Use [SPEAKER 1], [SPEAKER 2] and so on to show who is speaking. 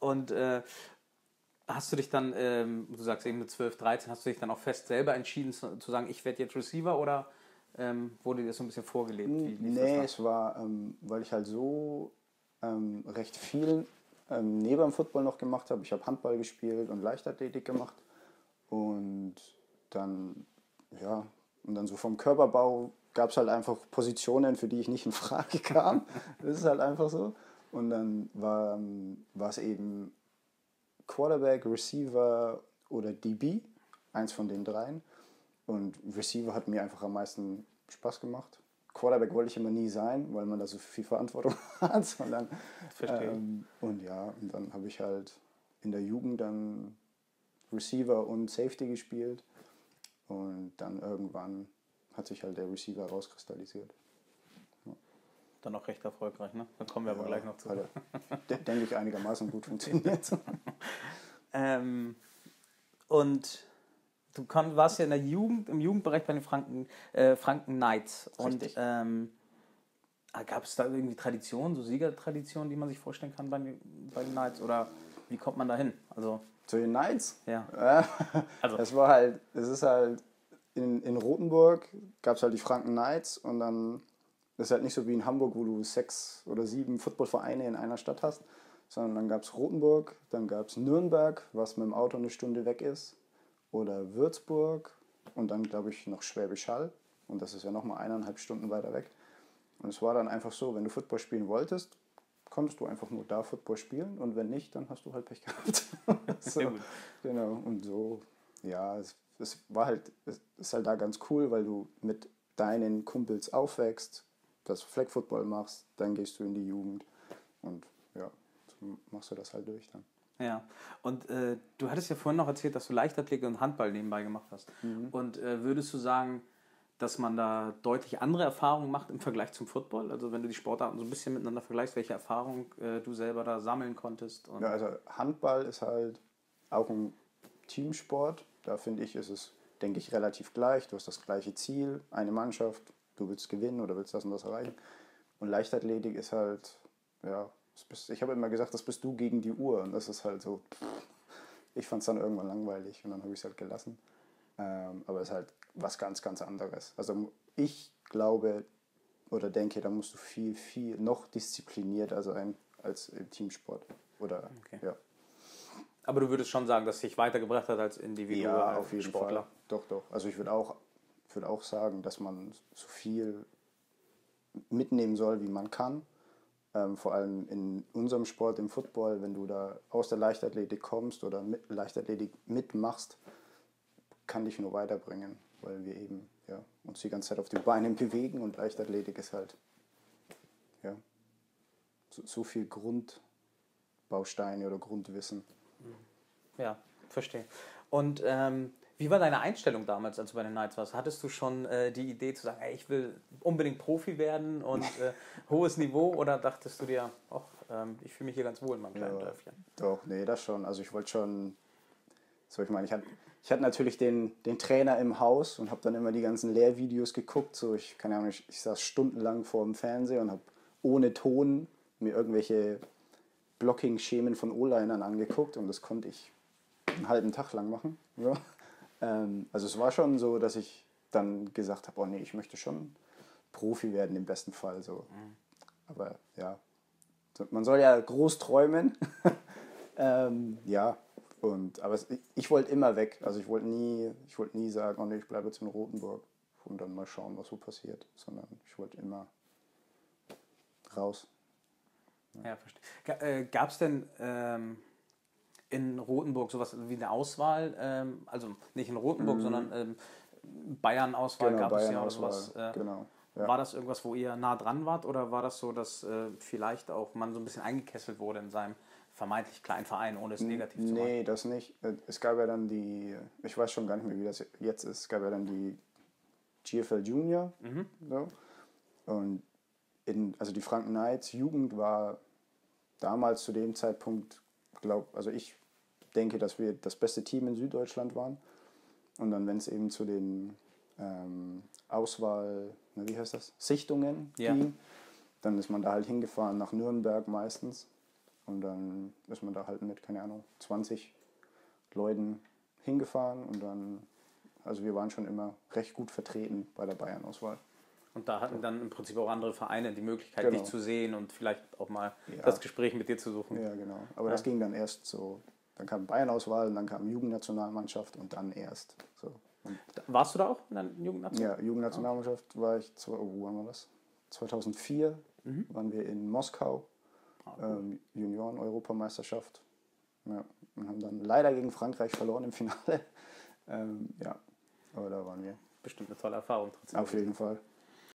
[SPEAKER 1] Und hast du dich dann, du sagst eben mit 12, 13, hast du dich dann auch fest selber entschieden zu sagen, ich werde jetzt Receiver oder wurde dir das so ein bisschen vorgelebt? Wie lief das
[SPEAKER 2] Nee,
[SPEAKER 1] dann?
[SPEAKER 2] es war, weil ich halt so recht viel neben dem Football noch gemacht habe. Ich habe Handball gespielt und Leichtathletik gemacht. Und dann, ja, und dann so vom Körperbau gab es halt einfach Positionen, für die ich nicht in Frage kam. Das ist halt einfach so. Und dann war es eben Quarterback, Receiver oder DB, eins von den dreien. Und Receiver hat mir einfach am meisten Spaß gemacht. Quarterback wollte ich immer nie sein, weil man da so viel Verantwortung hat. Sondern,
[SPEAKER 1] Verstehe ich.
[SPEAKER 2] und ja, und dann habe ich halt in der Jugend dann Receiver und Safety gespielt. Und dann irgendwann hat sich halt der Receiver rauskristallisiert.
[SPEAKER 1] Dann auch recht erfolgreich, ne? Da kommen wir aber gleich noch zu.
[SPEAKER 2] Hat denke ich, einigermaßen gut funktioniert.
[SPEAKER 1] Und du warst ja in der Jugend, im Jugendbereich bei den Franken Knights. Und
[SPEAKER 2] Richtig.
[SPEAKER 1] gab es da irgendwie Traditionen, so Siegertraditionen, die man sich vorstellen kann bei den Knights? Oder wie kommt man da hin? Also,
[SPEAKER 2] Zu den Knights?
[SPEAKER 1] ja. Also,
[SPEAKER 2] Es ist halt, in Rothenburg gab es halt die Franken Knights und dann ist halt nicht so wie in Hamburg, wo du 6 oder 7 Footballvereine in einer Stadt hast, sondern dann gab es Rothenburg, dann gab es Nürnberg, was mit dem Auto eine Stunde weg ist, oder Würzburg und dann glaube ich noch Schwäbisch Hall und das ist ja nochmal 1,5 Stunden weiter weg. Und es war dann einfach so, wenn du Football spielen wolltest, konntest du einfach nur da Football spielen und wenn nicht, dann hast du halt Pech gehabt. So,
[SPEAKER 1] sehr gut.
[SPEAKER 2] genau, und so, ja, es war halt, es ist halt da ganz cool, weil du mit deinen Kumpels aufwächst, das Flag Football machst, dann gehst du in die Jugend und ja, so machst du das halt durch dann.
[SPEAKER 1] Ja, und du hattest ja vorhin noch erzählt, dass du Leichtathletik und Handball nebenbei gemacht hast. Und würdest du sagen, dass man da deutlich andere Erfahrungen macht im Vergleich zum Football? Also wenn du die Sportarten so ein bisschen miteinander vergleichst, welche Erfahrung du selber da sammeln konntest?
[SPEAKER 2] Ja,
[SPEAKER 1] Und
[SPEAKER 2] also Handball ist halt auch ein Teamsport. Da finde ich, ist es, denke ich, relativ gleich. Du hast das gleiche Ziel, eine Mannschaft, du willst gewinnen oder willst das und das erreichen. Und Leichtathletik ist halt, ja, ich habe immer gesagt, das bist du gegen die Uhr. Und das ist halt so, ich fand es dann irgendwann langweilig und dann habe ich es halt gelassen. Aber es ist halt was ganz, ganz anderes. Also ich glaube oder denke, da musst du viel, viel noch disziplinierter sein als im Teamsport. Oder
[SPEAKER 1] okay.
[SPEAKER 2] ja.
[SPEAKER 1] Aber du würdest schon sagen, dass dich weitergebracht hat als
[SPEAKER 2] Ja,
[SPEAKER 1] individueller
[SPEAKER 2] auf jeden
[SPEAKER 1] Sportler?
[SPEAKER 2] Fall. Doch, doch. Also ich würde auch sagen, dass man so viel mitnehmen soll, wie man kann. Vor allem in unserem Sport, im Football, wenn du da aus der Leichtathletik kommst oder mit Leichtathletik mitmachst, kann dich nur weiterbringen, weil wir eben ja, uns die ganze Zeit auf den Beinen bewegen und Leichtathletik ist halt ja, so viel Grundbausteine oder Grundwissen.
[SPEAKER 1] Ja, verstehe. Und wie war deine Einstellung damals, als du bei den Knights warst? Hattest du schon die Idee zu sagen, ey, ich will unbedingt Profi werden und hohes Niveau? Oder dachtest du dir, ach, ich fühle mich hier ganz wohl in meinem kleinen
[SPEAKER 2] Ja,
[SPEAKER 1] Dörfchen?
[SPEAKER 2] doch, nee, das schon. Also ich wollte schon, so ich meine, ich hatte natürlich den Trainer im Haus und habe dann immer die ganzen Lehrvideos geguckt. So ich keine Ahnung, ich saß stundenlang vor dem Fernseher und habe ohne Ton mir irgendwelche Blocking-Schemen von O-Linern angeguckt und das konnte ich einen halben Tag lang machen. So. Also es war schon so, dass ich dann gesagt habe, oh nee, ich möchte schon Profi werden im besten Fall. So. Aber ja, man soll ja groß träumen. Ja, aber ich wollte immer weg. Also ich wollte nie sagen, oh nee, ich bleibe jetzt in Rothenburg und dann mal schauen, was so passiert, sondern ich wollte immer raus.
[SPEAKER 1] Ja, verstehe. Gab es denn in Rothenburg sowas wie eine Auswahl? Also nicht in Rothenburg, sondern Bayern-Auswahl
[SPEAKER 2] Genau,
[SPEAKER 1] gab es ja oder
[SPEAKER 2] Bayern-Auswahl,
[SPEAKER 1] sowas.
[SPEAKER 2] genau. Ja.
[SPEAKER 1] War das irgendwas, wo ihr nah dran wart oder war das so, dass vielleicht auch man so ein bisschen eingekesselt wurde in seinem vermeintlich kleinen Verein, ohne es negativ zu meinen?
[SPEAKER 2] Nee, das nicht. Es gab ja dann ich weiß schon gar nicht mehr, wie das jetzt ist, es gab ja dann die GFL Junior. So. Und also die Franken Knights Jugend war damals zu dem Zeitpunkt, also ich denke, dass wir das beste Team in Süddeutschland waren. Und dann, wenn es eben zu den wie heißt das? Sichtungen
[SPEAKER 1] Ja.
[SPEAKER 2] ging, dann ist man da halt hingefahren nach Nürnberg meistens. Und dann ist man da halt mit, keine Ahnung, 20 Leuten hingefahren und dann, also wir waren schon immer recht gut vertreten bei der Bayern-Auswahl.
[SPEAKER 1] Und da hatten dann im Prinzip auch andere Vereine die Möglichkeit,
[SPEAKER 2] Genau.
[SPEAKER 1] dich zu sehen und vielleicht auch mal
[SPEAKER 2] Ja.
[SPEAKER 1] das Gespräch mit dir zu suchen.
[SPEAKER 2] Ja, genau. Aber das ging dann erst so, dann kam Bayern-Auswahl, und dann kam Jugendnationalmannschaft und dann erst so. Und
[SPEAKER 1] Warst du da auch in der Jugendnationalmannschaft?
[SPEAKER 2] ja, Jugendnationalmannschaft war ich, wo waren wir das? 2004 waren wir in Moskau, Junioren-Europameisterschaft. Ja, und haben dann leider gegen Frankreich verloren im Finale. Ja, aber da waren wir.
[SPEAKER 1] Bestimmt eine tolle Erfahrung trotzdem.
[SPEAKER 2] Auf jeden Fall.